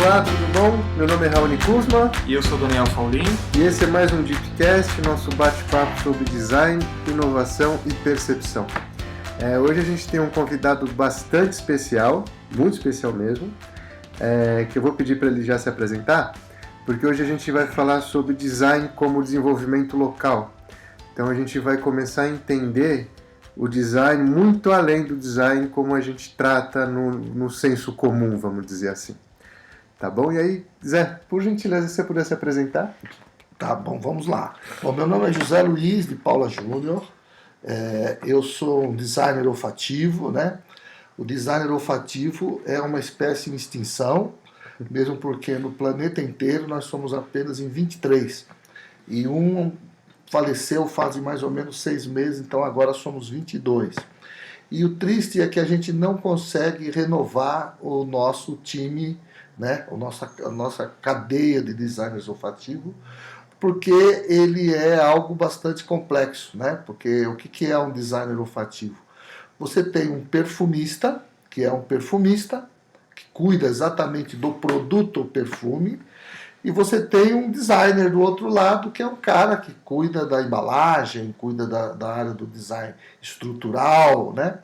Olá, tudo bom? Meu nome é Raoni Kuzma. E eu sou Daniel Faulin. E esse é mais um Deepcast, nosso bate-papo sobre design, inovação e percepção. Hoje a gente tem um convidado bastante especial, muito especial mesmo, que eu vou pedir para ele já se apresentar, porque hoje a gente vai falar sobre design como desenvolvimento local. Então a gente vai começar a entender o design muito além do design como a gente trata no senso comum, vamos dizer assim. Tá bom? E aí, Zé, por gentileza, se você pudesse apresentar? Tá bom, vamos lá. Bom, meu nome é José Luiz de Paula Júnior. Eu sou um designer olfativo, né? O designer olfativo é uma espécie em extinção, mesmo porque no planeta inteiro nós somos apenas em 23. E um faleceu faz mais ou menos 6 meses, então agora somos 22. E o triste é que a gente não consegue renovar o nosso time, né? a nossa cadeia de designers olfativos, porque ele é algo bastante complexo, né? Porque o que é um designer olfativo? Você tem um perfumista, que é um perfumista, que cuida exatamente do produto perfume, e você tem um designer do outro lado, que é um cara que cuida da embalagem, cuida da área do design estrutural, né?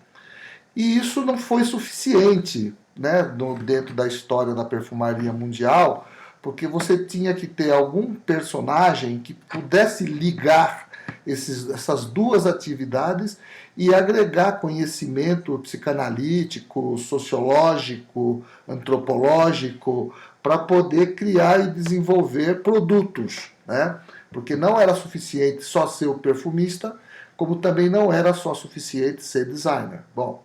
E isso não foi suficiente, né, dentro da história da perfumaria mundial, porque você tinha que ter algum personagem que pudesse ligar essas duas atividades e agregar conhecimento psicanalítico, sociológico, antropológico, para poder criar e desenvolver produtos, né? Porque não era suficiente só ser o perfumista, como também não era só suficiente ser designer. Bom,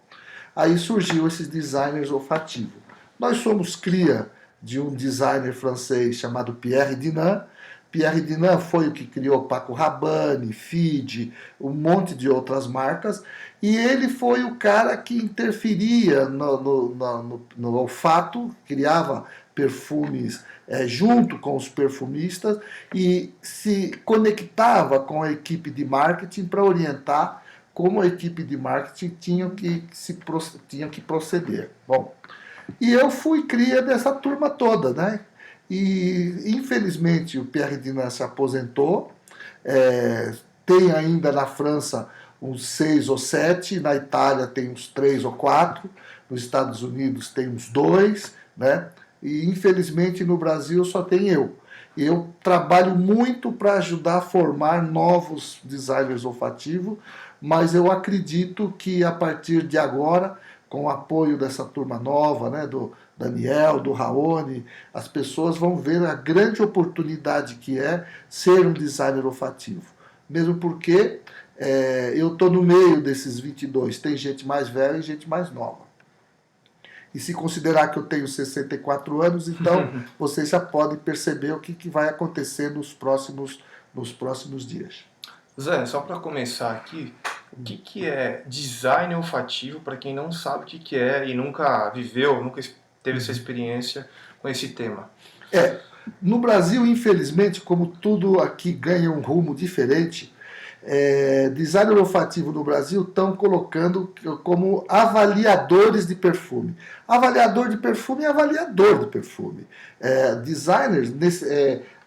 aí surgiu esses designers olfativos. Nós somos cria de um designer francês chamado Pierre Dinant. Pierre Dinant foi o que criou Paco Rabanne, Fide, um monte de outras marcas, e ele foi o cara que interferia no olfato, criava perfumes junto com os perfumistas e se conectava com a equipe de marketing para orientar como a equipe de marketing tinha que proceder. Bom, e eu fui cria dessa turma toda, né? E infelizmente o Pierre Dinant se aposentou, tem ainda na França uns 6 ou 7, na Itália tem uns 3 ou 4, nos Estados Unidos tem uns 2, né? E infelizmente no Brasil só tem eu. Eu trabalho muito para ajudar a formar novos designers olfativos, mas eu acredito que a partir de agora, com o apoio dessa turma nova, né, do Daniel, do Raoni, as pessoas vão ver a grande oportunidade que é ser um designer olfativo. Mesmo porque eu estou no meio desses 22, tem gente mais velha e gente mais nova. E se considerar que eu tenho 64 anos, então vocês já podem perceber o que vai acontecer nos próximos dias. Zé, só para começar aqui, o que é design olfativo para quem não sabe o que é e nunca viveu, nunca teve essa experiência com esse tema? No Brasil, infelizmente, como tudo aqui ganha um rumo diferente, designer olfativo no Brasil estão colocando como avaliadores de perfume. Avaliador de perfume é avaliador de perfume. Designers,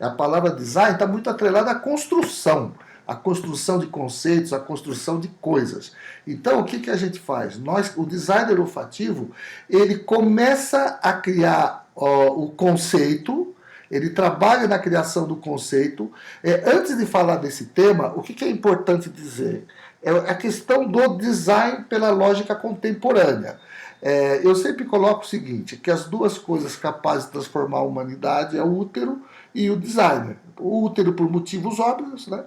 a palavra design está muito atrelada à construção. A construção de conceitos, a construção de coisas. Então, o que a gente faz? O designer olfativo, ele começa a criar o conceito, ele trabalha na criação do conceito. Antes de falar desse tema, o que é importante dizer? É a questão do design pela lógica contemporânea. Eu sempre coloco o seguinte, que as duas coisas capazes de transformar a humanidade é o útero e o designer. O útero por motivos óbvios, né?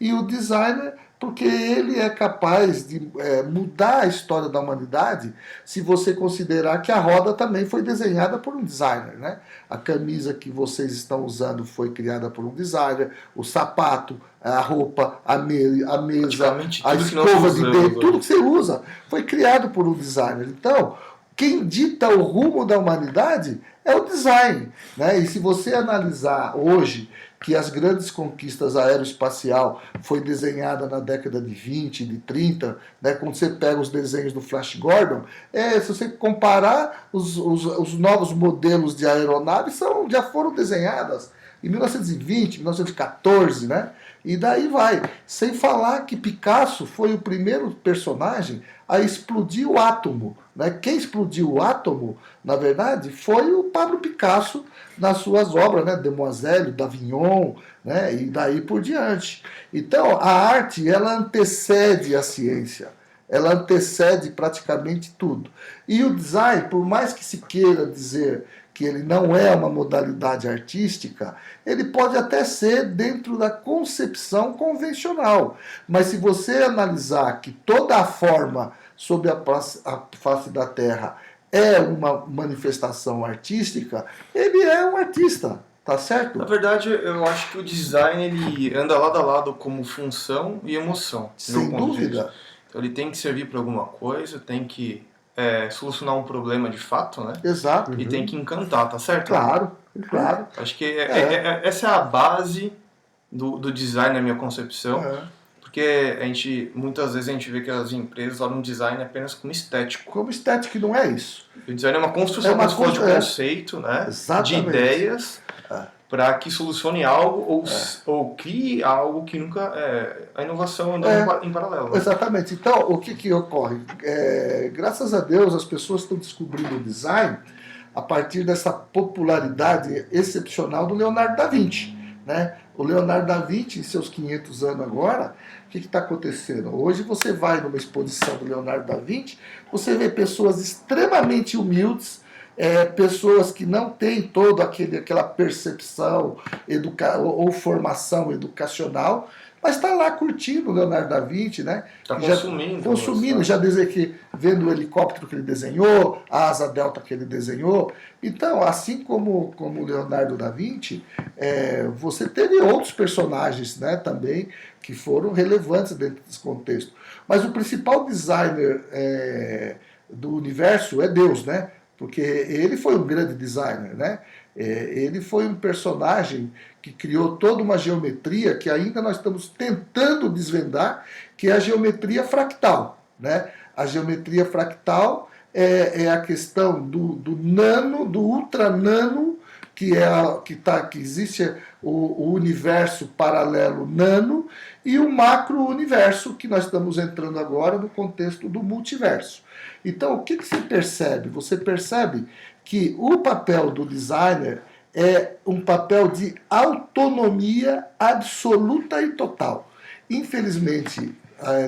E o designer porque ele é capaz de mudar a história da humanidade se você considerar que a roda também foi desenhada por um designer, né? A camisa que vocês estão usando foi criada por um designer, o sapato, a roupa, a mesa, a escova de dente, tudo que você usa foi criado por um designer. Então, quem dita o rumo da humanidade é o design, né? E se você analisar hoje que as grandes conquistas aeroespacial foi desenhada na década de 20, de 30, né? Quando você pega os desenhos do Flash Gordon, se você comparar os novos modelos de aeronaves já foram desenhadas em 1920, 1914, né? E daí vai. Sem falar que Picasso foi o primeiro personagem a explodir o átomo, né? Quem explodiu o átomo, na verdade, foi o Pablo Picasso nas suas obras, né? Demoiselle, Davignon, né? E daí por diante. Então, a arte, ela antecede a ciência. Ela antecede praticamente tudo. E o design, por mais que se queira dizer que ele não é uma modalidade artística, ele pode até ser dentro da concepção convencional. Mas se você analisar que toda a forma sobre a face da Terra é uma manifestação artística, ele é um artista, tá certo? Na verdade, eu acho que o design ele anda lado a lado como função e emoção. Sem dúvida. Então ele tem que servir para alguma coisa, tem que solucionar um problema de fato, né? Exato. E tem que encantar, tá certo? Claro, claro. Acho que essa é a base do design, na minha concepção. Porque muitas vezes a gente vê que as empresas olham o design apenas como estético. Como estético, não é isso. O design é uma construção de conceito, né? Exatamente. De ideias para que solucione algo ou crie algo que nunca... a inovação anda em paralelo. Exatamente. Então, o que ocorre? Graças a Deus, as pessoas estão descobrindo o design a partir dessa popularidade excepcional do Leonardo da Vinci, né? O Leonardo da Vinci, em seus 500 anos agora, o que está acontecendo? Hoje você vai numa exposição do Leonardo da Vinci, você vê pessoas extremamente humildes, pessoas que não têm toda aquela percepção ou formação educacional, mas está lá curtindo o Leonardo da Vinci, né? Está consumindo. Consumindo, já dizer que vendo o helicóptero que ele desenhou, a asa delta que ele desenhou. Então, assim como o Leonardo da Vinci, você teve outros personagens, né, também que foram relevantes dentro desse contexto. Mas o principal designer do universo é Deus, né? Porque ele foi um grande designer, né? Ele foi um personagem que criou toda uma geometria que ainda nós estamos tentando desvendar, que é a geometria fractal, né? A geometria fractal é a questão do nano, do ultranano, que existe o universo paralelo nano, e o macro-universo, que nós estamos entrando agora no contexto do multiverso. Então, o que você percebe? Você percebe que o papel do designer é um papel de autonomia absoluta e total. Infelizmente,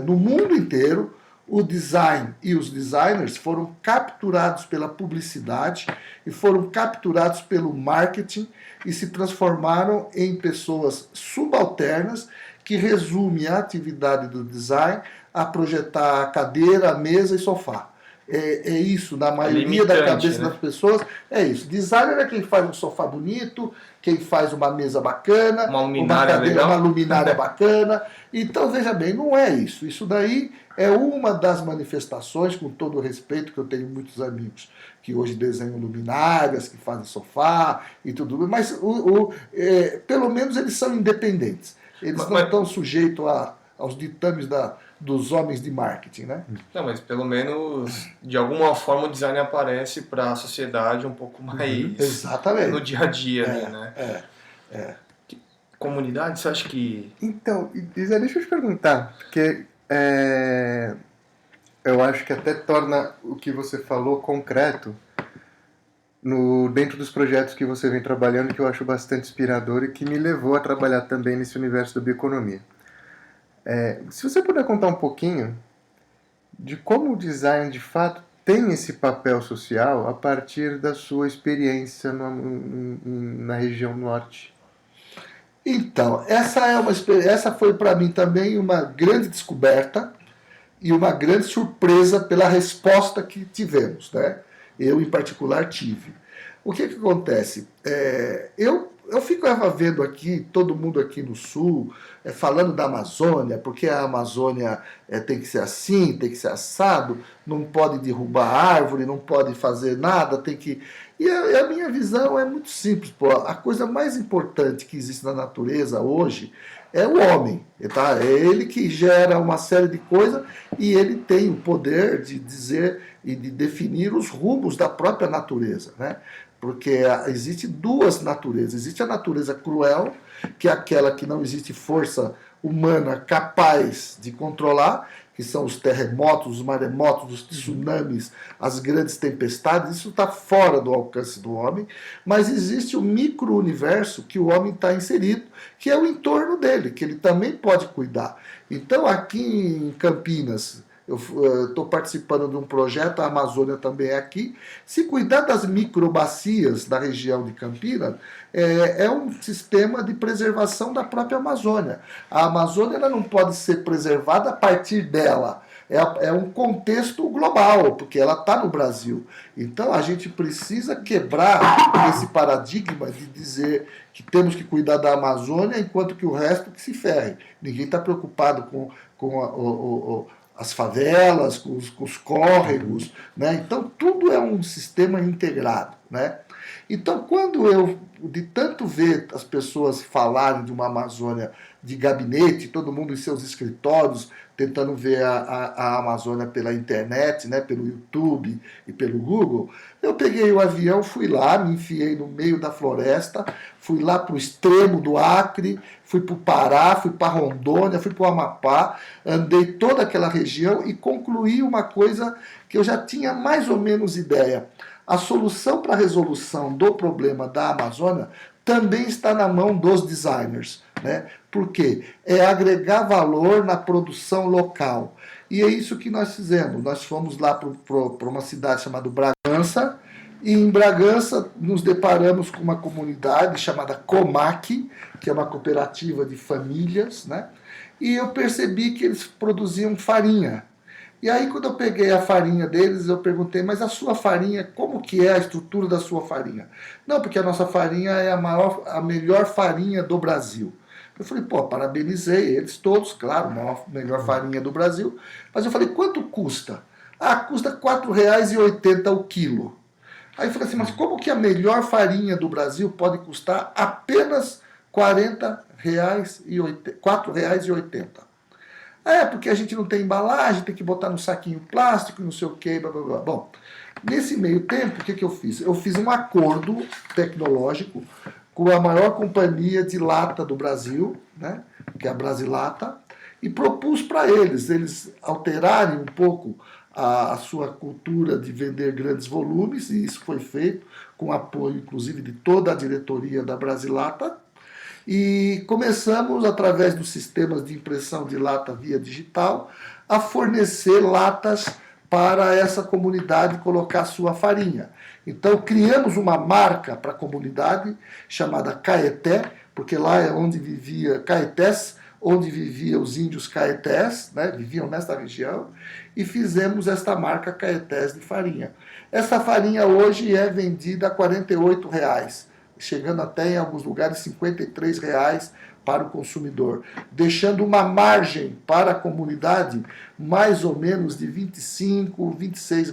no mundo inteiro, o design e os designers foram capturados pela publicidade e foram capturados pelo marketing e se transformaram em pessoas subalternas que resumem a atividade do design a projetar a cadeira, a mesa e sofá. É isso, na maioria da cabeça das pessoas, é isso. Designer é quem faz um sofá bonito, quem faz uma mesa bacana, uma luminária legal, uma luminária bacana. Então, veja bem, não é isso. Isso daí é uma das manifestações, com todo o respeito, que eu tenho muitos amigos que hoje desenham luminárias, que fazem sofá e tudo, mas pelo menos eles são independentes. Eles não estão sujeitos aos ditames dos homens de marketing, né? Não, mas pelo menos, de alguma forma, o design aparece para a sociedade um pouco mais... Exatamente. No dia a dia, né? Comunidade, você acha que... Então, Isa, deixa eu te perguntar, porque eu acho que até torna o que você falou concreto dentro dos projetos que você vem trabalhando, que eu acho bastante inspirador e que me levou a trabalhar também nesse universo da bioeconomia. Se você puder contar um pouquinho de como o design de fato tem esse papel social a partir da sua experiência na região norte. Então, essa foi para mim também uma grande descoberta e uma grande surpresa pela resposta que tivemos, né? Eu, em particular, tive. O que acontece? Eu eu ficava vendo aqui, todo mundo aqui no Sul, falando da Amazônia, porque a Amazônia tem que ser assim, tem que ser assado, não pode derrubar árvore, não pode fazer nada, tem que... E a minha visão é muito simples, pô. A coisa mais importante que existe na natureza hoje é o homem, tá? É ele que gera uma série de coisas e ele tem o poder de dizer e de definir os rumos da própria natureza, né? Porque existe duas naturezas. Existe a natureza cruel, que é aquela que não existe força humana capaz de controlar, que são os terremotos, os maremotos, os tsunamis, as grandes tempestades. Isso está fora do alcance do homem. Mas existe o micro-universo que o homem está inserido, que é o entorno dele, que ele também pode cuidar. Então, aqui em Campinas, eu estou participando de um projeto, a Amazônia também é aqui. Se cuidar das microbacias da região de Campinas, é um sistema de preservação da própria Amazônia. A Amazônia ela não pode ser preservada a partir dela. É um contexto global, porque ela está no Brasil. Então a gente precisa quebrar esse paradigma de dizer que temos que cuidar da Amazônia enquanto que o resto que se ferre. Ninguém está preocupado com as favelas, com os córregos, né? Então tudo é um sistema integrado, né? Então quando eu, de tanto ver as pessoas falarem de uma Amazônia de gabinete, todo mundo em seus escritórios, tentando ver a Amazônia pela internet, né, pelo YouTube e pelo Google, eu peguei o avião, fui lá, me enfiei no meio da floresta, fui lá para o extremo do Acre, fui para o Pará, fui para Rondônia, fui para o Amapá, andei toda aquela região e concluí uma coisa que eu já tinha mais ou menos ideia. A solução para a resolução do problema da Amazônia também está na mão dos designers, né? Por quê? É agregar valor na produção local. E é isso que nós fizemos. Nós fomos lá para uma cidade chamada Bragança, e em Bragança nos deparamos com uma comunidade chamada Comac, que é uma cooperativa de famílias, né? E eu percebi que eles produziam farinha. E aí, quando eu peguei a farinha deles, eu perguntei, mas a sua farinha, como que é a estrutura da sua farinha? Não, porque a nossa farinha é a melhor farinha do Brasil. Eu falei, pô, parabenizei eles todos, claro, a melhor farinha do Brasil. Mas eu falei, quanto custa? Ah, custa R$ 4,80 o quilo. Aí eu falei assim, mas como que a melhor farinha do Brasil pode custar apenas R$ 4,80? Porque a gente não tem embalagem, tem que botar no saquinho plástico, não sei o que, blá blá blá. Bom, nesse meio tempo, o que eu fiz? Eu fiz um acordo tecnológico com a maior companhia de lata do Brasil, né, que é a Brasilata, e propus para eles alterarem um pouco a sua cultura de vender grandes volumes, e isso foi feito com apoio, inclusive, de toda a diretoria da Brasilata. E começamos, através dos sistemas de impressão de lata via digital, a fornecer latas para essa comunidade colocar sua farinha. Então criamos uma marca para a comunidade chamada Caeté, porque lá é onde vivia Caetés, onde viviam os índios Caetés, né, viviam nesta região, e fizemos esta marca Caetés de farinha. Essa farinha hoje é vendida a R$ 48, chegando até em alguns lugares R$ 53 para o consumidor, deixando uma margem para a comunidade mais ou menos de R$ 25, R$ 26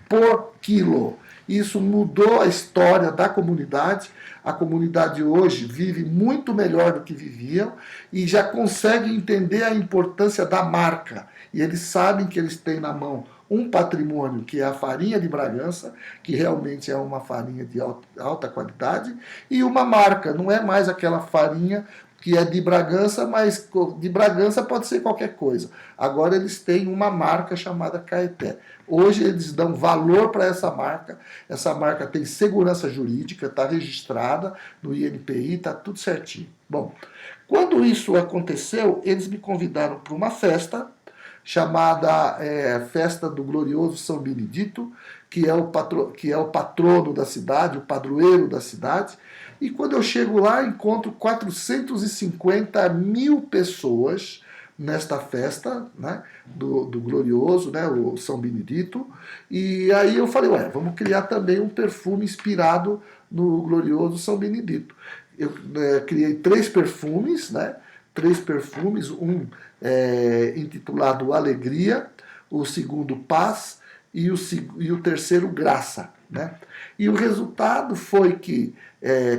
por quilo. Isso mudou a história da comunidade. A comunidade hoje vive muito melhor do que viviam e já consegue entender a importância da marca. E eles sabem que eles têm na mão um patrimônio que é a farinha de Bragança, que realmente é uma farinha de alta qualidade, e uma marca, não é mais aquela farinha que é de Bragança, mas de Bragança pode ser qualquer coisa. Agora eles têm uma marca chamada Caeté. Hoje eles dão valor para essa marca tem segurança jurídica, está registrada no INPI, está tudo certinho. Bom, quando isso aconteceu, eles me convidaram para uma festa, chamada Festa do Glorioso São Benedito, que é o patrono da cidade, o padroeiro da cidade. E quando eu chego lá, encontro 450 mil pessoas nesta festa, né, do Glorioso, né, o São Benedito. E aí eu falei, vamos criar também um perfume inspirado no Glorioso São Benedito. eu criei 3 perfumes, né? 3 perfumes, um intitulado Alegria, o segundo Paz e o terceiro Graça, né? E o resultado foi que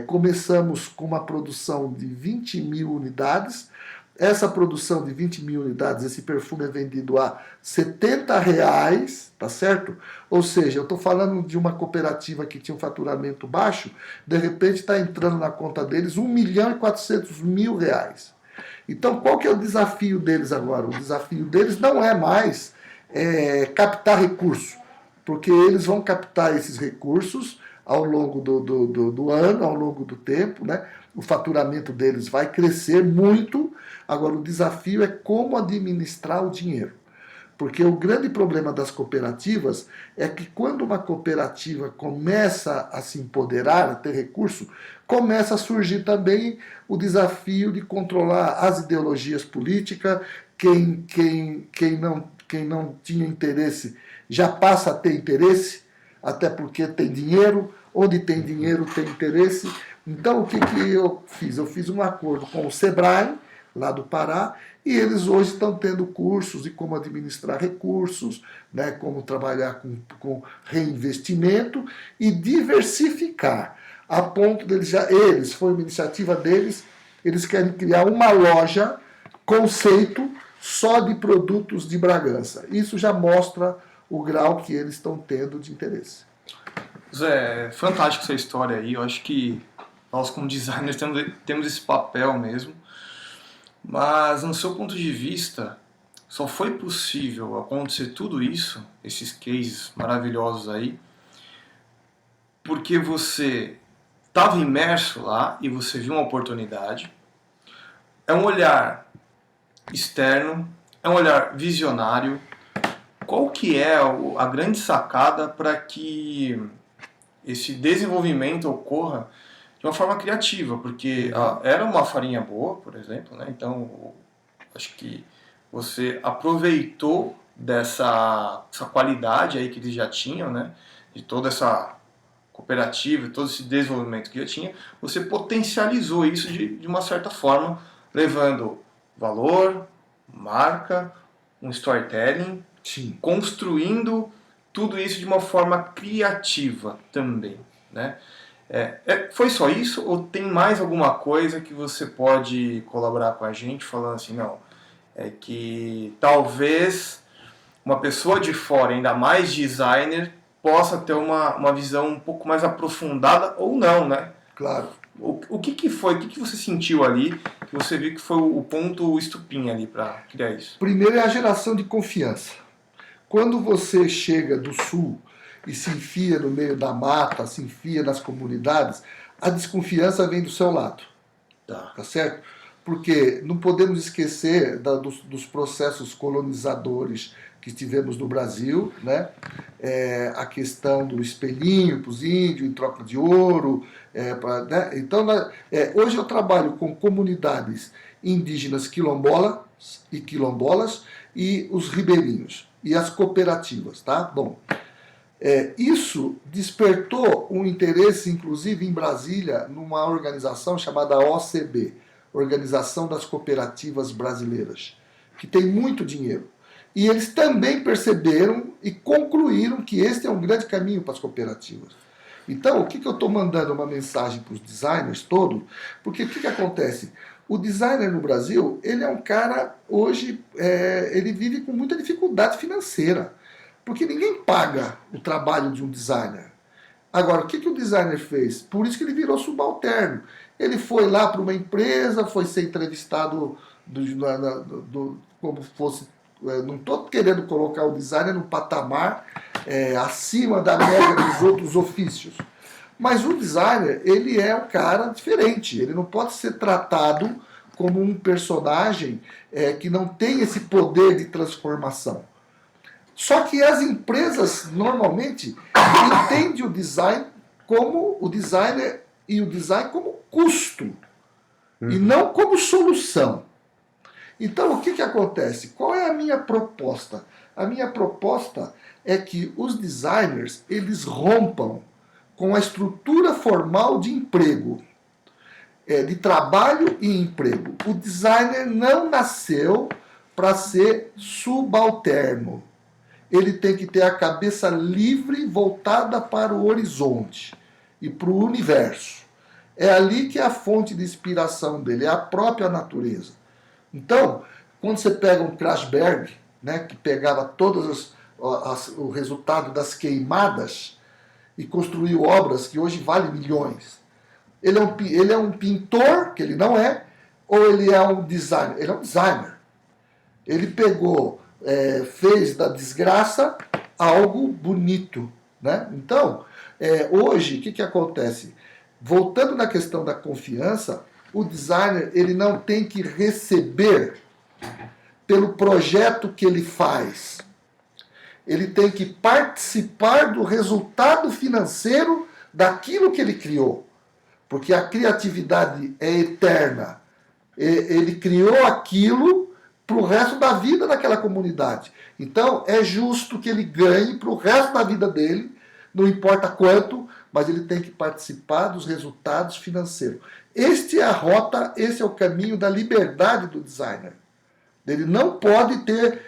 começamos com uma produção de 20 mil unidades. Essa produção de 20 mil unidades, esse perfume é vendido a R$ 70, tá certo? Ou seja, eu estou falando de uma cooperativa que tinha um faturamento baixo, de repente está entrando na conta deles R$ 1.400.000. Então, qual que é o desafio deles agora? O desafio deles não é mais captar recurso, porque eles vão captar esses recursos ao longo do ano, ao longo do tempo, né? O faturamento deles vai crescer muito. Agora, o desafio é como administrar o dinheiro. Porque o grande problema das cooperativas é que quando uma cooperativa começa a se empoderar, a ter recurso, começa a surgir também o desafio de controlar as ideologias políticas. Quem não tinha interesse já passa a ter interesse, até porque tem dinheiro. Onde tem dinheiro tem interesse. Então, o que eu fiz? Eu fiz um acordo com o Sebrae, lá do Pará, e eles hoje estão tendo cursos de como administrar recursos, né, como trabalhar com reinvestimento e diversificar, a ponto deles, foi uma iniciativa deles, eles querem criar uma loja, conceito, só de produtos de Bragança. Isso já mostra o grau que eles estão tendo de interesse. Zé, fantástica essa história aí. Eu acho que nós, como designers, temos esse papel mesmo. Mas, no seu ponto de vista, só foi possível acontecer tudo isso, esses cases maravilhosos aí, porque você estava imerso lá e você viu uma oportunidade. É um olhar externo, é um olhar visionário. Qual que é a grande sacada para que esse desenvolvimento ocorra de uma forma criativa? Porque era uma farinha boa, por exemplo, né? Então acho que você aproveitou dessa qualidade aí que eles já tinham, né? De toda essa cooperativa, todo esse desenvolvimento que já tinha, você potencializou isso de uma certa forma, levando valor, marca, um storytelling, Sim. construindo tudo isso de uma forma criativa também, né? Foi só isso ou tem mais alguma coisa que você pode colaborar com a gente falando assim, não, é que talvez uma pessoa de fora, ainda mais designer, possa ter uma visão um pouco mais aprofundada ou não, né? Claro. O que foi, o que você sentiu ali, que você viu que foi o ponto estupim ali para criar isso? Primeiro é a geração de confiança. Quando você chega do sul e se enfia no meio da mata, se enfia nas comunidades, a desconfiança vem do seu lado. Tá certo? Porque não podemos esquecer dos processos colonizadores que tivemos no Brasil, né? A questão do espelhinho para os índios em troca de ouro. Né? Então, hoje eu trabalho com comunidades indígenas quilombolas e os ribeirinhos e as cooperativas, tá? Bom, isso despertou um interesse, inclusive em Brasília, numa organização chamada OCB, Organização das Cooperativas Brasileiras, que tem muito dinheiro. E eles também perceberam e concluíram que este é um grande caminho para as cooperativas. Então, o que eu estou mandando uma mensagem para os designers todos? Porque o que acontece? O designer no Brasil, ele é um cara, hoje, ele vive com muita dificuldade financeira. Porque ninguém paga o trabalho de um designer. Agora, o que o designer fez? Por isso que ele virou subalterno. Ele foi lá para uma empresa, foi ser entrevistado como fosse... Não estou querendo colocar o designer no patamar acima da média dos outros ofícios. Mas o designer, ele é um cara diferente. Ele não pode ser tratado como um personagem que não tem esse poder de transformação. Só que as empresas, normalmente, entendem o design como o designer e o design como custo, e não como solução. Então, o que acontece? Qual é a minha proposta? A minha proposta é que os designers, eles rompam com a estrutura formal de emprego. de trabalho e emprego. O designer não nasceu para ser subalterno. Ele tem que ter a cabeça livre, voltada para o horizonte e para o universo. É ali que é a fonte de inspiração dele, é a própria natureza. Então, quando você pega um Krasberg, né, que pegava todos o resultado das queimadas e construiu obras que hoje valem milhões, ele é um pintor, que ele não é, ou ele é um designer? Ele é um designer. Ele pegou, fez da desgraça algo bonito. Né? Então, hoje, o que acontece? Voltando na questão da confiança, o designer ele não tem que receber pelo projeto que ele faz. Ele tem que participar do resultado financeiro daquilo que ele criou. Porque a criatividade é eterna. Ele criou aquilo para o resto da vida daquela comunidade. Então, é justo que ele ganhe para o resto da vida dele, não importa quanto, mas ele tem que participar dos resultados financeiros. Esta é a rota, esse é o caminho da liberdade do designer. Ele não pode ter,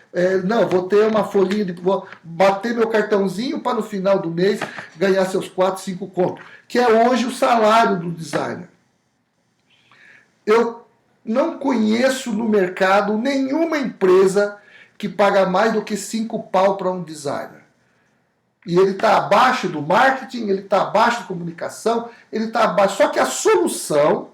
não, vou ter uma folhinha, vou bater meu cartãozinho para no final do mês ganhar seus 4, 5 contos, que é hoje o salário do designer. Eu não conheço no mercado nenhuma empresa que paga mais do que 5 pau para um designer. E ele está abaixo do marketing, ele está abaixo da comunicação, ele está abaixo. Só que a solução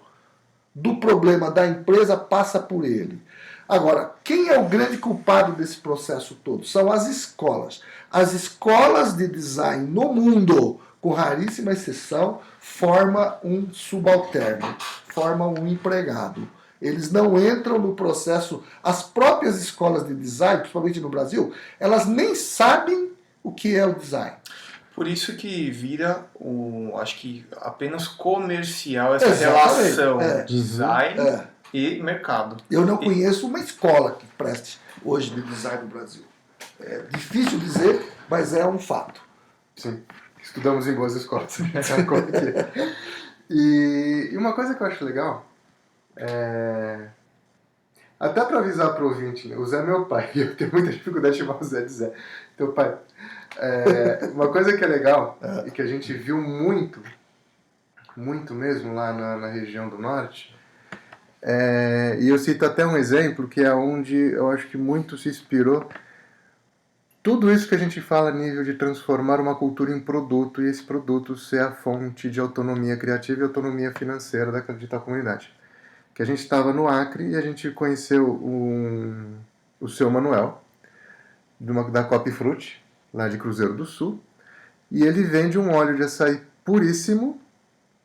do problema da empresa passa por ele. Agora, quem é o grande culpado desse processo todo? São as escolas. As escolas de design no mundo, com raríssima exceção, formam um subalterno, formam um empregado. Eles não entram no processo. As próprias escolas de design, principalmente no Brasil, elas nem sabem o que é o design. Por isso que vira, acho que apenas comercial essa Exatamente. relação design e mercado. Eu não conheço uma escola que preste hoje de design no Brasil. É difícil dizer, mas é um fato. Sim, estudamos em boas escolas. E uma coisa que eu acho legal, até para avisar para o ouvinte, o Zé é meu pai, eu tenho muita dificuldade de chamar o Zé de Zé, teu pai. Uma coisa que é legal e que a gente viu muito mesmo lá na região do norte, e eu cito até um exemplo que é onde eu acho que muito se inspirou tudo isso que a gente fala a nível de transformar uma cultura em produto e esse produto ser a fonte de autonomia criativa e autonomia financeira da tal comunidade. Que a gente estava no Acre e a gente conheceu o seu Manuel, da Copifruit, lá de Cruzeiro do Sul, e ele vende um óleo de açaí puríssimo,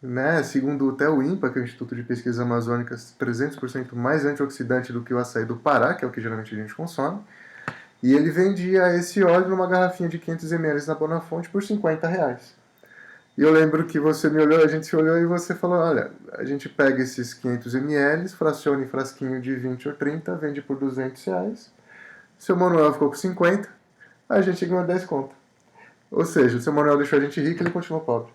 né, segundo até o INPA, que é o Instituto de Pesquisas Amazônicas, 300% mais antioxidante do que o açaí do Pará, que é o que geralmente a gente consome, e ele vendia esse óleo numa garrafinha de 500 ml na Bonafonte por R$50. E eu lembro que você me olhou, a gente se olhou e você falou, olha, a gente pega esses 500 ml, fraciona em frasquinho de 20 ou 30, vende por R$200, seu Manuel ficou com 50, a gente ganhou 10 conto. Ou seja, o seu Manuel deixou a gente rico e ele continuou pobre.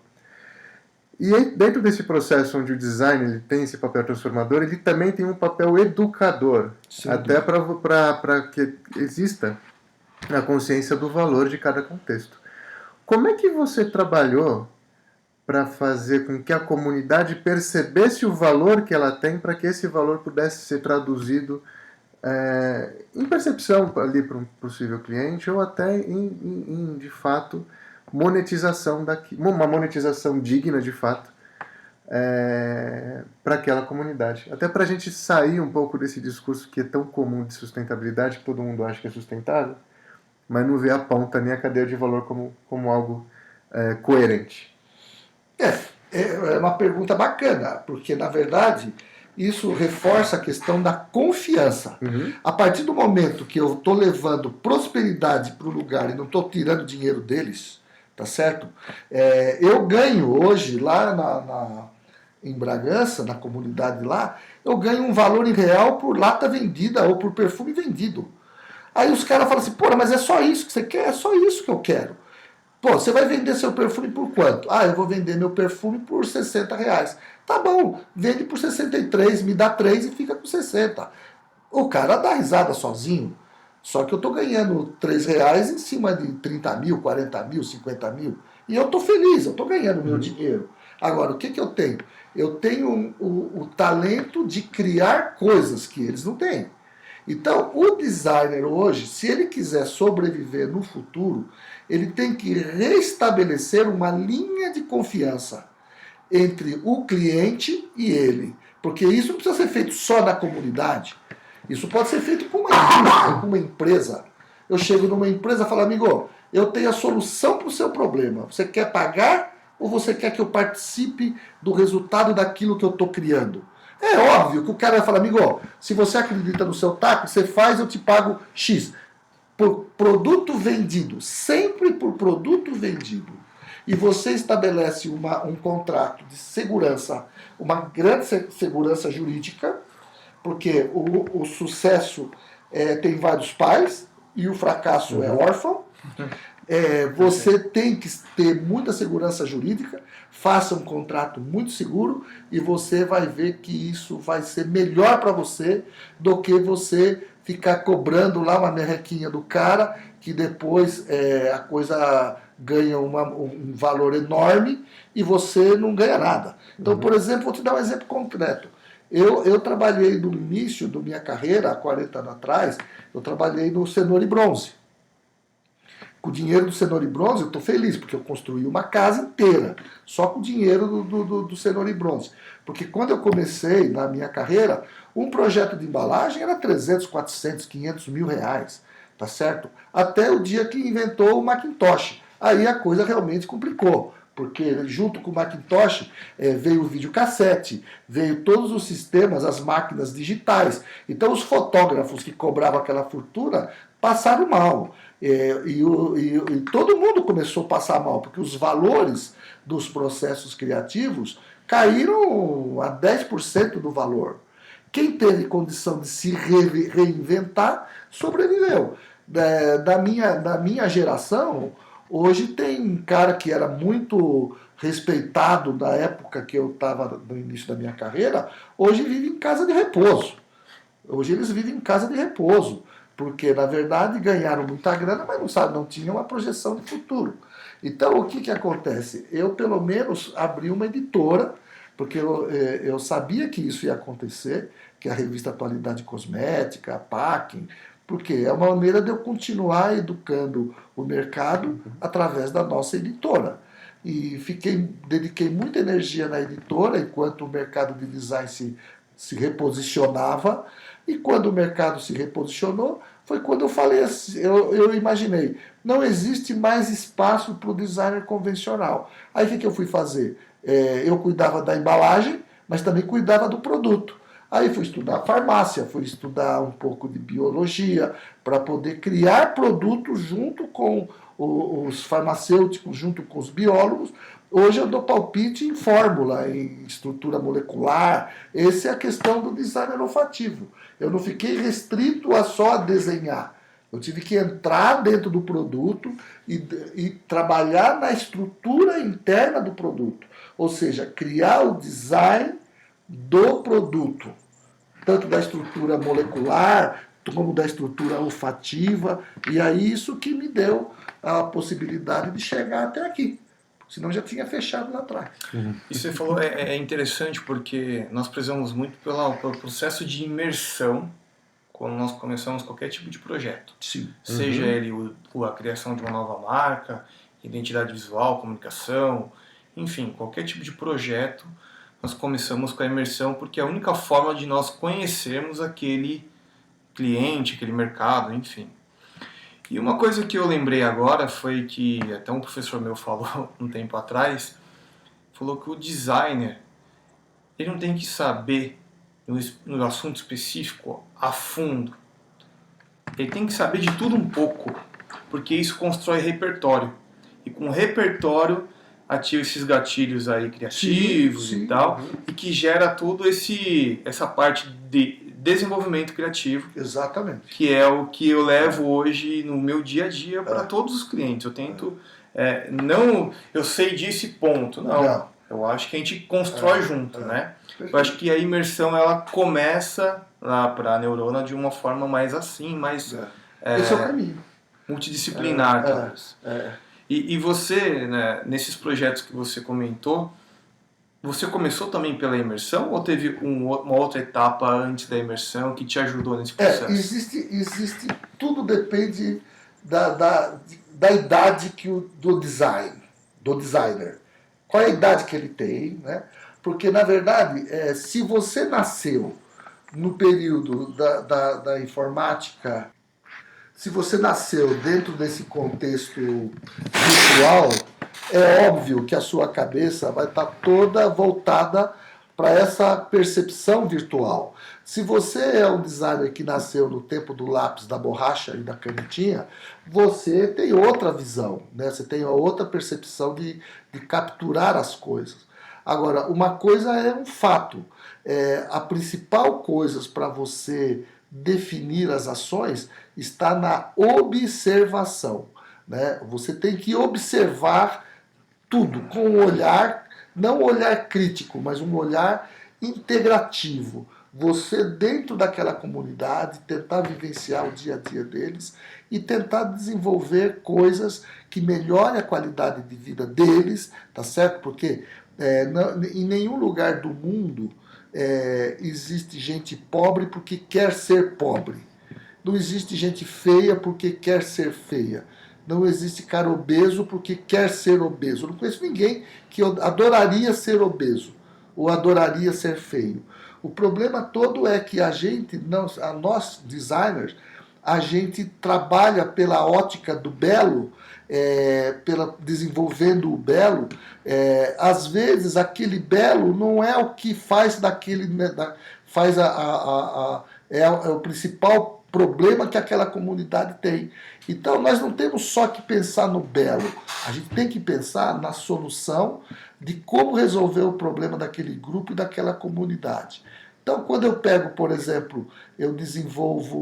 E aí, dentro desse processo onde o design ele tem esse papel transformador, ele também tem um papel educador. Sim, até para que exista a consciência do valor de cada contexto. Como é que você trabalhou para fazer com que a comunidade percebesse o valor que ela tem, para que esse valor pudesse ser traduzido em percepção ali para um possível cliente ou até em de fato monetização uma monetização digna de fato para aquela comunidade, até para a gente sair um pouco desse discurso que é tão comum de sustentabilidade, que todo mundo acha que é sustentável, mas não vê a ponta nem a cadeia de valor como algo coerente. É uma pergunta bacana, porque na verdade isso reforça a questão da confiança. Uhum. A partir do momento que eu estou levando prosperidade para o lugar e não estou tirando dinheiro deles, tá certo? Eu ganho hoje lá em Bragança, na comunidade lá, eu ganho um valor em real por lata vendida ou por perfume vendido. Aí os caras falam assim, pô, mas é só isso que você quer? É só isso que eu quero. Pô, você vai vender seu perfume por quanto? Ah, eu vou vender meu perfume por R$ 60. Tá bom, vende por 63, me dá 3 e fica com 60. O cara dá risada sozinho. Só que eu tô ganhando R$ 3 em cima de 30 mil, 40 mil, 50 mil. E eu tô feliz, eu tô ganhando meu dinheiro. Agora, o que que eu tenho? Eu tenho o talento de criar coisas que eles não têm. Então, o designer hoje, se ele quiser sobreviver no futuro, ele tem que restabelecer uma linha de confiança entre o cliente e ele. Porque isso não precisa ser feito só na comunidade. Isso pode ser feito com uma indústria, com uma empresa. Eu chego numa empresa e falo, amigo, eu tenho a solução para o seu problema. Você quer pagar ou você quer que eu participe do resultado daquilo que eu estou criando? É óbvio que o cara vai falar, amigo, se você acredita no seu taco, você faz, eu te pago X. Por produto vendido, sempre por produto vendido. E você estabelece um contrato de segurança, uma grande segurança jurídica, porque o sucesso tem vários pais e o fracasso é órfão. Você tem que ter muita segurança jurídica, faça um contrato muito seguro e você vai ver que isso vai ser melhor para você do que você ficar cobrando lá uma merrequinha do cara, que depois a coisa ganha um valor enorme e você não ganha nada. Então, por exemplo, vou te dar um exemplo concreto. Eu trabalhei no início da minha carreira, há 40 anos atrás, eu trabalhei no Cenoura e Bronze. Com o dinheiro do Cenoura e Bronze eu estou feliz, porque eu construí uma casa inteira, só com o dinheiro do Cenoura e Bronze. Porque quando eu comecei na minha carreira, um projeto de embalagem era 300, 400, 500 mil reais, tá certo? Até o dia que inventou o Macintosh. Aí a coisa realmente complicou. Porque junto com o Macintosh veio o videocassete, veio todos os sistemas, as máquinas digitais. Então os fotógrafos que cobravam aquela fortuna passaram mal. E todo mundo começou a passar mal, porque os valores dos processos criativos caíram a 10% do valor. Quem teve condição de se reinventar, sobreviveu. Da minha geração, hoje tem um cara que era muito respeitado na época que eu estava no início da minha carreira, hoje vive em casa de repouso. Hoje eles vivem em casa de repouso, porque na verdade ganharam muita grana, mas não tinham uma projeção de futuro. Então o que acontece? Eu pelo menos abri uma editora, porque eu sabia que isso ia acontecer, que a revista Atualidade Cosmética, a Packing, porque é uma maneira de eu continuar educando o mercado através da nossa editora. E dediquei muita energia na editora, enquanto o mercado de design se reposicionava. E quando o mercado se reposicionou, foi quando eu falei assim, eu imaginei, não existe mais espaço para o designer convencional. Aí o que eu fui fazer? Eu cuidava da embalagem, mas também cuidava do produto. Aí fui estudar farmácia, fui estudar um pouco de biologia, para poder criar produtos junto com os farmacêuticos, junto com os biólogos. Hoje eu dou palpite em fórmula, em estrutura molecular. Essa é a questão do designer olfativo. Eu não fiquei restrito a só desenhar. Eu tive que entrar dentro do produto e trabalhar na estrutura interna do produto. Ou seja, criar o design do produto, tanto da estrutura molecular como da estrutura olfativa, e é isso que me deu a possibilidade de chegar até aqui, senão já tinha fechado lá atrás. E você falou, é interessante porque nós prezamos muito pelo processo de imersão quando nós começamos qualquer tipo de projeto. Sim. Seja ele a criação de uma nova marca, identidade visual, comunicação, enfim, qualquer tipo de projeto, nós começamos com a imersão porque é a única forma de nós conhecermos aquele cliente, aquele mercado, enfim. E uma coisa que eu lembrei agora foi que até um professor meu falou um tempo atrás, falou que o designer ele não tem que saber no assunto específico a fundo. Ele tem que saber de tudo um pouco, porque isso constrói repertório. E com repertório ativa esses gatilhos aí criativos e tal, e que gera tudo essa parte de desenvolvimento criativo. Exatamente. Que é o que eu levo hoje no meu dia a dia para todos os clientes. Eu tento não eu sei disso e ponto. Não. Eu acho que a gente constrói junto, né? Perfeito. Eu acho que a imersão ela começa lá para a neurona de uma forma mais assim, mais Esse é o caminho. multidisciplinar, talvez. E você, né, nesses projetos que você comentou, você começou também pela imersão ou teve uma outra etapa antes da imersão que te ajudou nesse processo? Existe, tudo depende da idade do designer. Qual é a idade que ele tem, né? Porque, na verdade, se você nasceu no período da informática, se você nasceu dentro desse contexto virtual, é óbvio que a sua cabeça vai estar toda voltada para essa percepção virtual. Se você é um designer que nasceu no tempo do lápis, da borracha e da canetinha, você tem outra visão, né? Você tem outra percepção de capturar as coisas. Agora, uma coisa é um fato. A principal coisa para você definir as ações está na observação, né? Você tem que observar tudo com um olhar, não um olhar crítico, mas um olhar integrativo. Você, dentro daquela comunidade, tentar vivenciar o dia a dia deles e tentar desenvolver coisas que melhorem a qualidade de vida deles, tá certo? Porque em nenhum lugar do mundo existe gente pobre porque quer ser pobre. Não existe gente feia porque quer ser feia. Não existe cara obeso porque quer ser obeso. Eu não conheço ninguém que adoraria ser obeso ou adoraria ser feio. O problema todo é que nós designers, a gente trabalha pela ótica do belo, desenvolvendo o belo. Às vezes aquele belo não é o que faz daquele, é o principal problema que aquela comunidade tem. Então nós não temos só que pensar no belo, a gente tem que pensar na solução de como resolver o problema daquele grupo e daquela comunidade. Então, quando eu pego, por exemplo,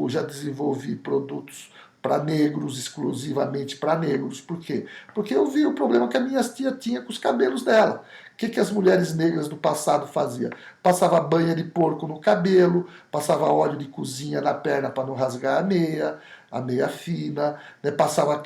já desenvolvi produtos para negros, exclusivamente para negros. Por quê? Porque eu vi o problema que a minha tia tinha com os cabelos dela. O que as mulheres negras do passado faziam? Passava banha de porco no cabelo, passava óleo de cozinha na perna para não rasgar a meia fina, né? Passava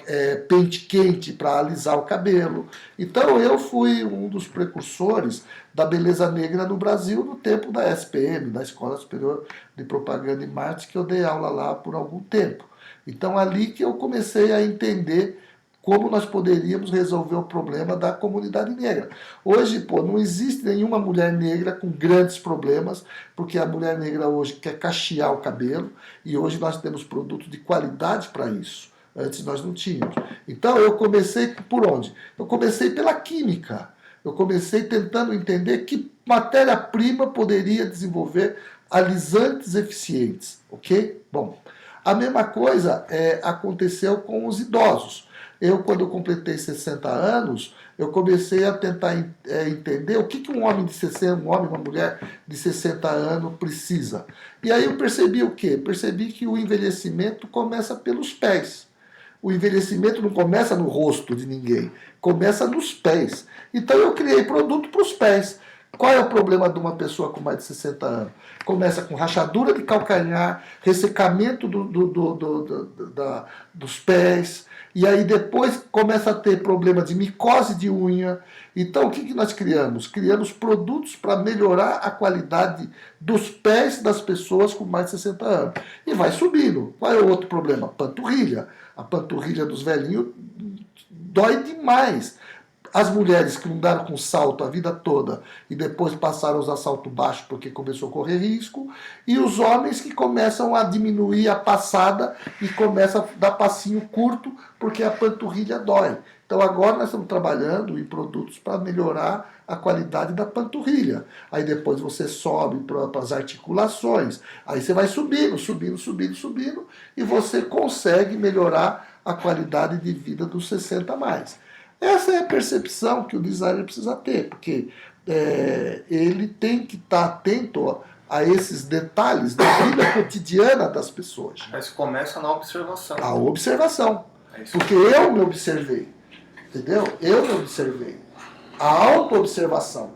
pente quente para alisar o cabelo. Então eu fui um dos precursores da beleza negra no Brasil no tempo da SPM, da Escola Superior de Propaganda e Marketing, que eu dei aula lá por algum tempo. Então ali que eu comecei a entender como nós poderíamos resolver o problema da comunidade negra. Hoje, não existe nenhuma mulher negra com grandes problemas, porque a mulher negra hoje quer cachear o cabelo, e hoje nós temos produtos de qualidade para isso. Antes nós não tínhamos. Então eu comecei por onde? Eu comecei pela química. Eu comecei tentando entender que matéria-prima poderia desenvolver alisantes eficientes, ok? Bom, a mesma coisa aconteceu com os idosos. Quando eu completei 60 anos, eu comecei a tentar entender o que um homem de 60, uma mulher de 60 anos precisa. E aí eu percebi o quê? Percebi que o envelhecimento começa pelos pés. O envelhecimento não começa no rosto de ninguém, começa nos pés. Então eu criei produto para os pés. Qual é o problema de uma pessoa com mais de 60 anos? Começa com rachadura de calcanhar, ressecamento dos pés, e aí depois começa a ter problema de micose de unha. Então o que nós criamos? Criamos produtos para melhorar a qualidade dos pés das pessoas com mais de 60 anos. E vai subindo. Qual é o outro problema? Panturrilha. A panturrilha dos velhinhos dói demais. As mulheres que andaram com salto a vida toda e depois passaram a usar salto baixo porque começou a correr risco, e os homens que começam a diminuir a passada e começam a dar passinho curto porque a panturrilha dói. Então agora nós estamos trabalhando em produtos para melhorar a qualidade da panturrilha. Aí depois você sobe para as articulações, aí você vai subindo, e você consegue melhorar a qualidade de vida dos 60 a mais. Essa é a percepção que o designer precisa ter, porque ele tem que estar atento a esses detalhes da vida cotidiana das pessoas. Mas começa na observação. A observação. Porque eu me observei. Entendeu? Eu me observei. A auto-observação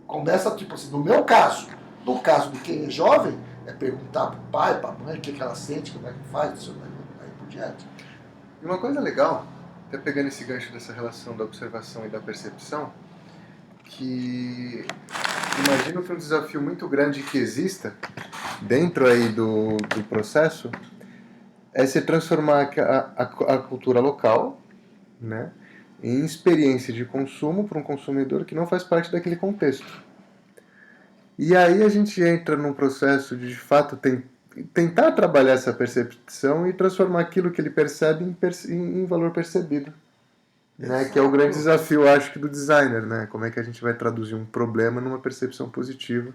começa, tipo assim, no meu caso, no caso de quem é jovem, é perguntar pro pai, pra mãe, o que ela sente, como é que faz, isso aí por diante. E uma coisa legal, até pegando esse gancho dessa relação da observação e da percepção, que imagino que um desafio muito grande que exista dentro aí do processo é se transformar a cultura local, né, em experiência de consumo para um consumidor que não faz parte daquele contexto. E aí a gente entra num processo de fato, tentar trabalhar essa percepção e transformar aquilo que ele percebe em valor percebido. Né, que é o grande desafio, acho que, do designer. Né? Como é que a gente vai traduzir um problema numa percepção positiva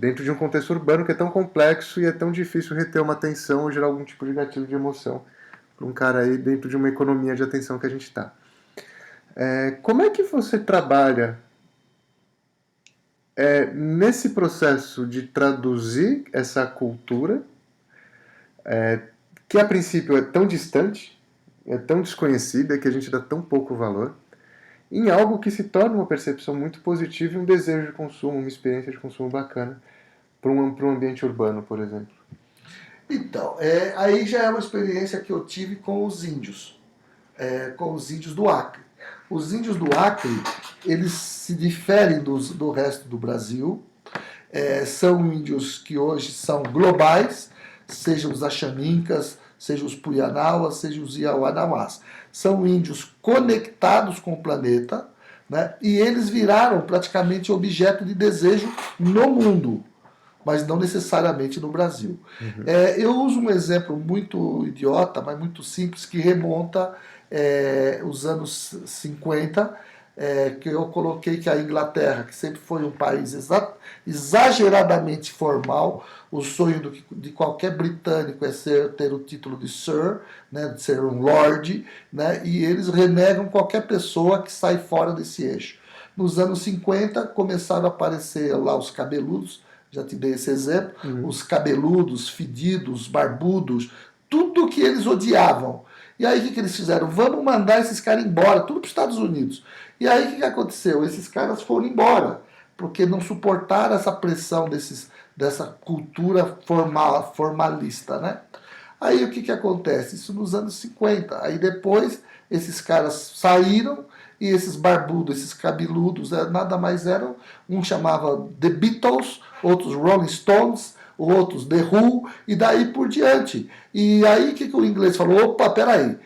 dentro de um contexto urbano que é tão complexo e é tão difícil reter uma atenção ou gerar algum tipo de gatilho de emoção para um cara aí dentro de uma economia de atenção que a gente está. Como é que você trabalha nesse processo de traduzir essa cultura que a princípio é tão distante, é tão desconhecida, que a gente dá tão pouco valor, em algo que se torna uma percepção muito positiva e um desejo de consumo, uma experiência de consumo bacana para um ambiente urbano, por exemplo? Então, aí já é uma experiência que eu tive com os índios do Acre. Os índios do Acre, eles se diferem do resto do Brasil, são índios que hoje são globais, sejam os Axanincas, sejam os Puianauas, sejam os Iauanauás. São índios conectados com o planeta, né? E eles viraram praticamente objeto de desejo no mundo, mas não necessariamente no Brasil. Uhum. Eu uso um exemplo muito idiota, mas muito simples, que remonta os anos 50, que eu coloquei que a Inglaterra, que sempre foi um país exageradamente formal, o sonho de qualquer britânico é ter o título de Sir, né, de ser um Lord, né, e eles renegam qualquer pessoa que sai fora desse eixo. Nos anos 50 começaram a aparecer lá os cabeludos, já te dei esse exemplo, os cabeludos, fedidos, barbudos, tudo que eles odiavam. E aí o que eles fizeram? Vamos mandar esses caras embora, tudo para os Estados Unidos. E aí o que aconteceu? Esses caras foram embora, porque não suportaram essa pressão dessa cultura formalista, né? Aí o que acontece? Isso nos anos 50. Aí depois esses caras saíram e esses barbudos, esses cabeludos, nada mais eram, um chamava The Beatles, outros Rolling Stones, outros The Who, e daí por diante. E aí o que o inglês falou? Opa, peraí,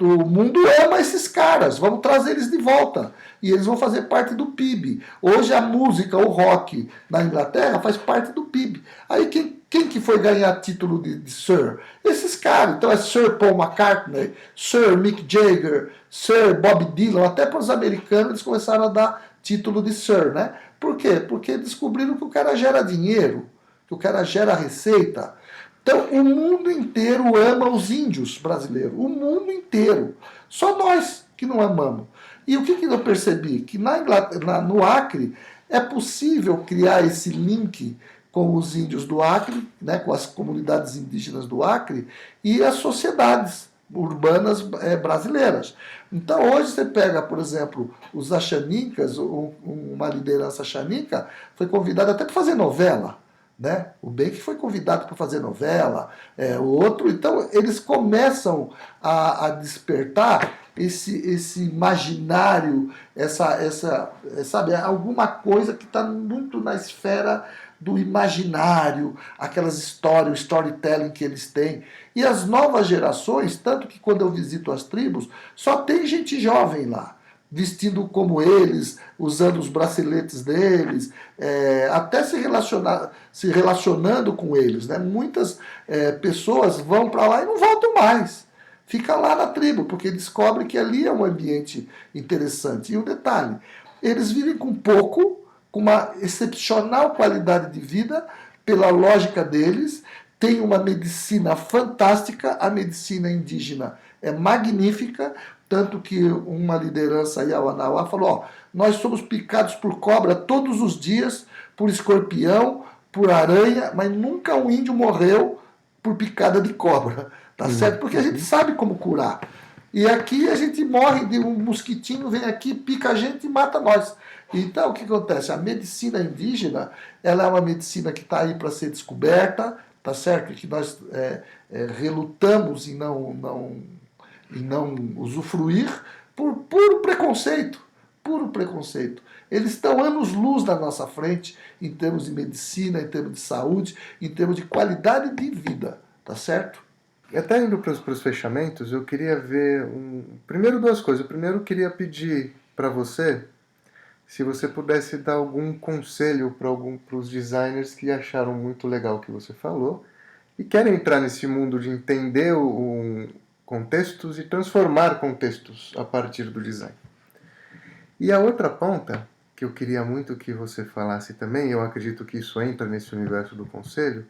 o mundo ama esses caras, vamos trazer eles de volta. E eles vão fazer parte do PIB. Hoje a música, o rock na Inglaterra faz parte do PIB. Aí quem que foi ganhar título de Sir? Esses caras. Então é Sir Paul McCartney, Sir Mick Jagger, Sir Bob Dylan. Até para os americanos eles começaram a dar título de Sir, né? Por quê? Porque descobriram que o cara gera dinheiro, que o cara gera receita. Então, o mundo inteiro ama os índios brasileiros. O mundo inteiro. Só nós que não amamos. E o que eu percebi? Que no Acre é possível criar esse link com os índios do Acre, né, com as comunidades indígenas do Acre e as sociedades urbanas brasileiras. Então, hoje você pega, por exemplo, os Axanincas, uma liderança Axaninca foi convidada até para fazer novela. Né? O bem que foi convidado para fazer novela, o outro. Então, eles começam a despertar esse imaginário, sabe, alguma coisa que está muito na esfera do imaginário, aquelas histórias, o storytelling que eles têm. E as novas gerações, tanto que quando eu visito as tribos, só tem gente jovem lá, vestindo como eles, usando os braceletes deles, até se relacionando com eles. Né? Muitas pessoas vão para lá e não voltam mais. Fica lá na tribo, porque descobre que ali é um ambiente interessante. E um detalhe, eles vivem com pouco, com uma excepcional qualidade de vida, pela lógica deles, tem uma medicina fantástica, a medicina indígena é magnífica, tanto que uma liderança Iauanauá falou, nós somos picados por cobra todos os dias, por escorpião, por aranha, mas nunca um índio morreu por picada de cobra, tá certo? Porque a gente sabe como curar. E aqui a gente morre de um mosquitinho, vem aqui, pica a gente e mata nós. Então, o que acontece? A medicina indígena, ela é uma medicina que está aí para ser descoberta, tá certo? Que nós relutamos em não usufruir por puro preconceito. Puro preconceito. Eles estão anos-luz na nossa frente em termos de medicina, em termos de saúde, em termos de qualidade de vida, tá certo? Até indo para os fechamentos, eu queria ver primeiro duas coisas. Primeiro, eu queria pedir para você se você pudesse dar algum conselho para os designers que acharam muito legal o que você falou e querem entrar nesse mundo de entender contextos e transformar contextos a partir do design. E a outra ponta, que eu queria muito que você falasse também, eu acredito que isso entra nesse universo do conselho,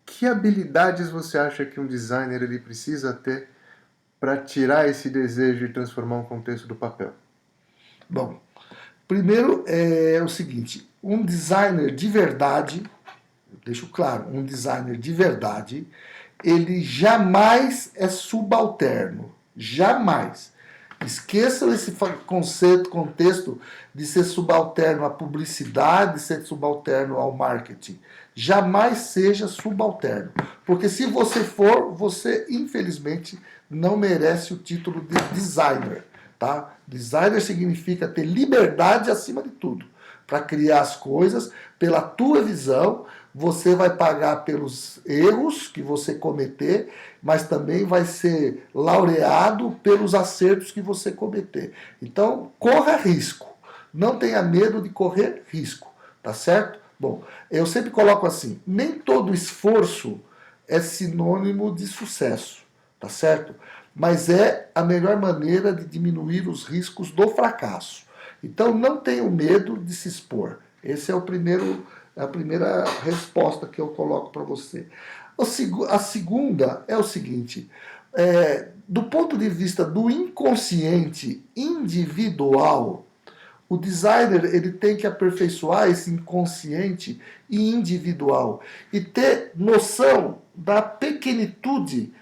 que habilidades você acha que um designer ele precisa ter para tirar esse desejo e transformar um contexto do papel? Bom, primeiro é o seguinte, um designer de verdade, deixo claro, um designer de verdade, ele jamais é subalterno, jamais. Esqueçam esse contexto de ser subalterno à publicidade, de ser subalterno ao marketing. Jamais seja subalterno. Porque se você for, você infelizmente não merece o título de designer. Tá? Designer significa ter liberdade acima de tudo. Para criar as coisas pela tua visão, você vai pagar pelos erros que você cometer, mas também vai ser laureado pelos acertos que você cometer. Então, corra risco. Não tenha medo de correr risco, tá certo? Bom, eu sempre coloco assim, nem todo esforço é sinônimo de sucesso, tá certo? Mas é a melhor maneira de diminuir os riscos do fracasso. Então, não tenha medo de se expor. Esse é a primeira resposta que eu coloco para você. A segunda é o seguinte, do ponto de vista do inconsciente individual, o designer ele tem que aperfeiçoar esse inconsciente individual e ter noção da pequenitude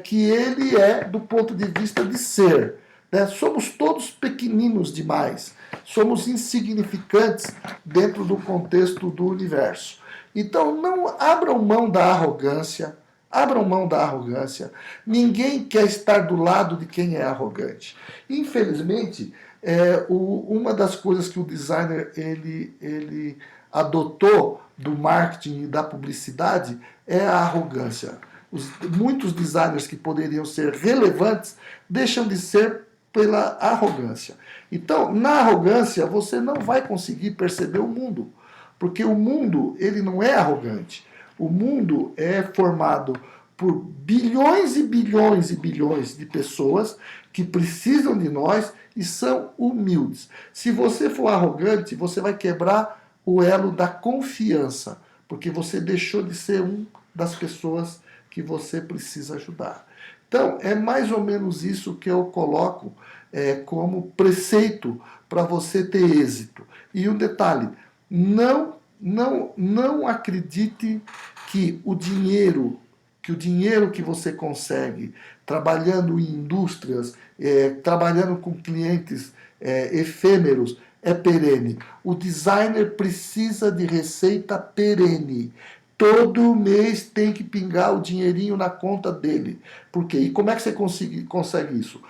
que ele é do ponto de vista de ser. Né? Somos todos pequeninos demais, somos insignificantes dentro do contexto do universo. Então não abram mão da arrogância, abram mão da arrogância. Ninguém quer estar do lado de quem é arrogante. Infelizmente, uma das coisas que o designer ele adotou do marketing e da publicidade é a arrogância. Muitos designers que poderiam ser relevantes deixam de ser pela arrogância. Então, na arrogância, você não vai conseguir perceber o mundo, porque o mundo ele não é arrogante. O mundo é formado por bilhões e bilhões e bilhões de pessoas que precisam de nós e são humildes. Se você for arrogante, você vai quebrar o elo da confiança, porque você deixou de ser uma das pessoas que você precisa ajudar. Então, é mais ou menos isso que eu coloco como preceito para você ter êxito. E um detalhe, não acredite que o dinheiro que você consegue trabalhando em indústrias, trabalhando com clientes efêmeros, é perene. O designer precisa de receita perene. Todo mês tem que pingar o dinheirinho na conta dele. Por quê? E como é que você consegue isso?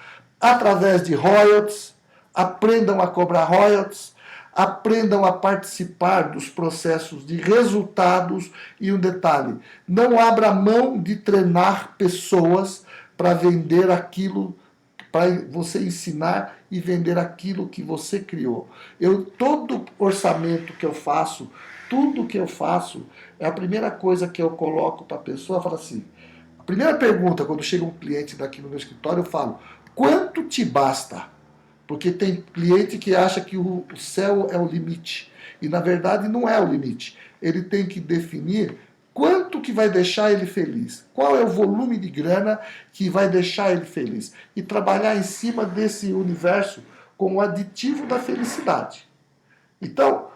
Através de royalties, aprendam a cobrar royalties, aprendam a participar dos processos de resultados e um detalhe, não abra mão de treinar pessoas para vender aquilo, para você ensinar e vender aquilo que você criou. Todo orçamento que eu faço, tudo que eu faço, a primeira coisa que eu coloco para a pessoa, fala assim, a primeira pergunta, quando chega um cliente daqui no meu escritório, eu falo, quanto te basta? Porque tem cliente que acha que o céu é o limite. E na verdade não é o limite. Ele tem que definir quanto que vai deixar ele feliz. Qual é o volume de grana que vai deixar ele feliz. E trabalhar em cima desse universo com o aditivo da felicidade. Então,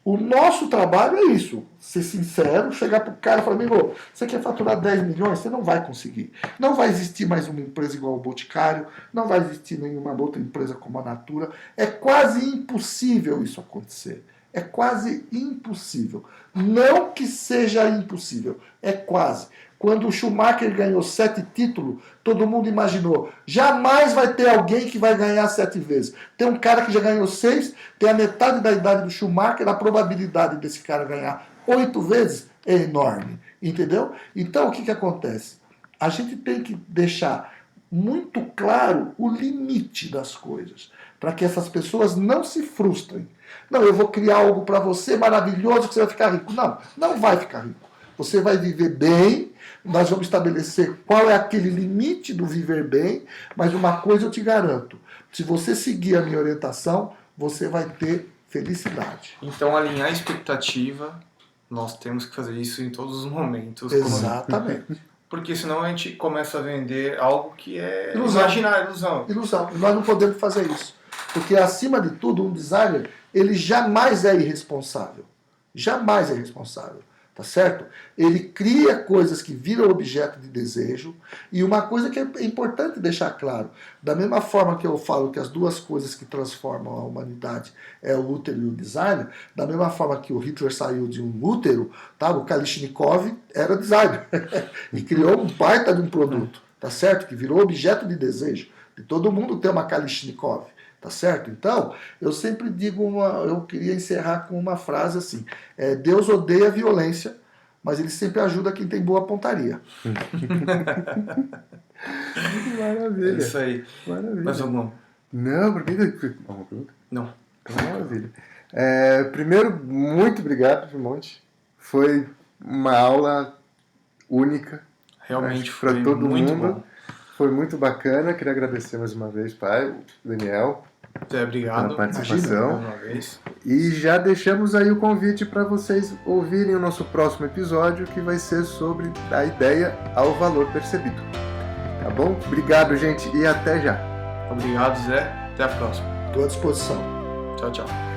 O nosso trabalho é isso, ser sincero, chegar para o cara e falar, amigo, você quer faturar 10 milhões? Você não vai conseguir. Não vai existir mais uma empresa igual o Boticário, não vai existir nenhuma outra empresa como a Natura. É quase impossível isso acontecer. É quase impossível. Não que seja impossível, é quase. Quando o Schumacher ganhou 7 títulos, todo mundo imaginou, jamais vai ter alguém que vai ganhar 7 vezes. Tem um cara que já ganhou 6, tem a metade da idade do Schumacher, a probabilidade desse cara ganhar 8 vezes é enorme, entendeu? Então, o que acontece? A gente tem que deixar muito claro o limite das coisas, para que essas pessoas não se frustrem. Não, eu vou criar algo para você maravilhoso que você vai ficar rico. Não, não vai ficar rico. Você vai viver bem, nós vamos estabelecer qual é aquele limite do viver bem, mas uma coisa eu te garanto, se você seguir a minha orientação, você vai ter felicidade. Então, alinhar a expectativa, nós temos que fazer isso em todos os momentos. Exatamente. Porque senão a gente começa a vender algo que é Ilusão. imaginar, ilusão. Ilusão. Nós não podemos fazer isso. Porque, acima de tudo, um designer, ele jamais é irresponsável. Jamais é irresponsável. Tá certo? Ele cria coisas que viram objeto de desejo. E uma coisa que é importante deixar claro, da mesma forma que eu falo que as duas coisas que transformam a humanidade é o útero e o designer, da mesma forma que o Hitler saiu de um útero, tá? O Kalashnikov era designer e criou um baita de um produto, tá certo? Que virou objeto de desejo. De todo mundo ter uma Kalashnikov. Tá certo? Então, eu sempre digo, eu queria encerrar com uma frase assim, Deus odeia a violência, mas ele sempre ajuda quem tem boa pontaria. Maravilha. É isso aí. Maravilha. Mais alguma? Não, por que... Alguma pergunta? Não. Maravilha. Primeiro, muito obrigado, Monte. Foi uma aula única. Realmente Acho que pra foi todo muito mundo. bom. Foi muito bacana. Queria agradecer mais uma vez, pai, Daniel, Obrigado pela participação. mais uma vez. E já deixamos aí o convite para vocês ouvirem o nosso próximo episódio, que vai ser sobre a ideia ao valor percebido. Tá bom? Obrigado, gente, e até já. Obrigado, Zé. Até a próxima. Estou à disposição. Tchau, tchau.